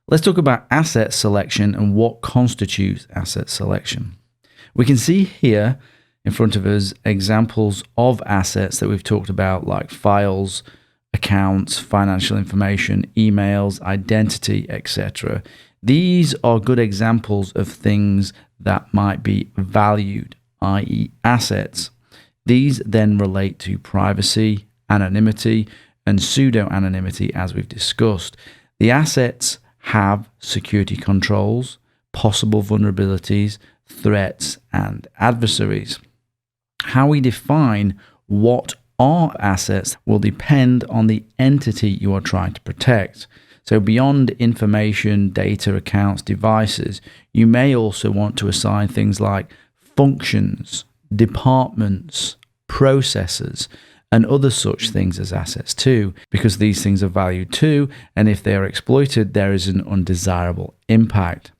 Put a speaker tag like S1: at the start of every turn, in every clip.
S1: Let's talk about asset selection and what constitutes asset selection. We can see here in front of us examples of assets that we've talked about, like files, accounts, financial information, emails, identity, etc. These are good examples of things that might be valued, i.e. assets. These then relate to privacy, anonymity, and pseudo-anonymity, as we've discussed. The assets have security controls, possible vulnerabilities, threats, and adversaries. How we define what are assets will depend on the entity you are trying to protect. So beyond information, data, accounts, devices, you may also want to assign things like functions, departments, processes, and other such things as assets too, because these things are valued too, and if they are exploited, there is an undesirable impact.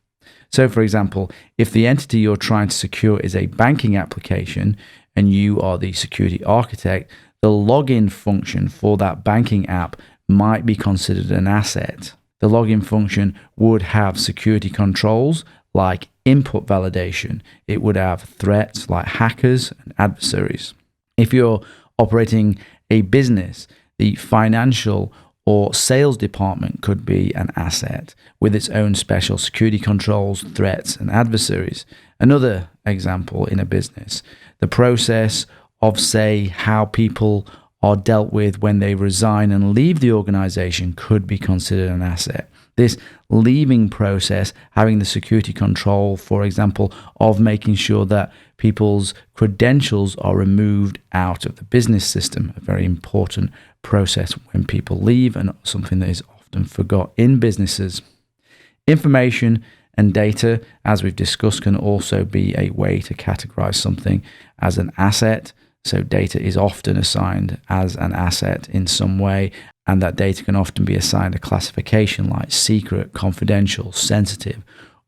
S1: So for example, if the entity you're trying to secure is a banking application and you are the security architect, the login function for that banking app might be considered an asset. The login function would have security controls like input validation. It would have threats like hackers and adversaries. If you're operating a business, the financial or sales department could be an asset with its own special security controls, threats, and adversaries. Another example in a business, the process of, say, how people are dealt with when they resign and leave the organization could be considered an asset. This leaving process, having the security control, for example, of making sure that people's credentials are removed out of the business system, a very important process when people leave and something that is often forgot in businesses. Information and data, as we've discussed, can also be a way to categorize something as an asset. So data is often assigned as an asset in some way, and that data can often be assigned a classification like secret, confidential, sensitive,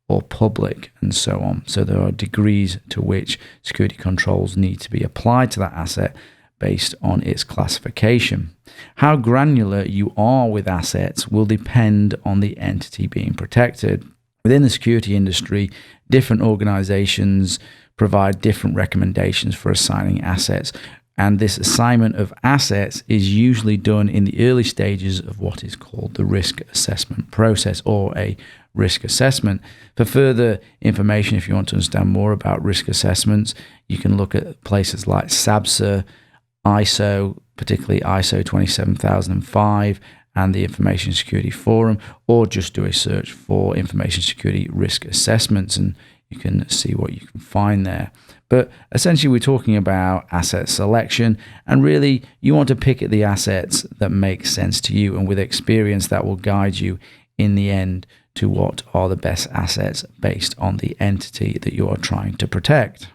S1: or public, and so on. So there are degrees to which security controls need to be applied to that asset based on its classification. How granular you are with assets will depend on the entity being protected. Within the security industry, different organizations provide different recommendations for assigning assets, and this assignment of assets is usually done in the early stages of what is called the risk assessment process, or a risk assessment. For further information, if you want to understand more about risk assessments, you can look at places like SABSA, ISO, particularly ISO 27005, and the Information Security Forum, or just do a search for information security risk assessments and you can see what you can find there. But essentially, we're talking about asset selection, and really you want to pick at the assets that make sense to you, and with experience that will guide you in the end to what are the best assets based on the entity that you are trying to protect.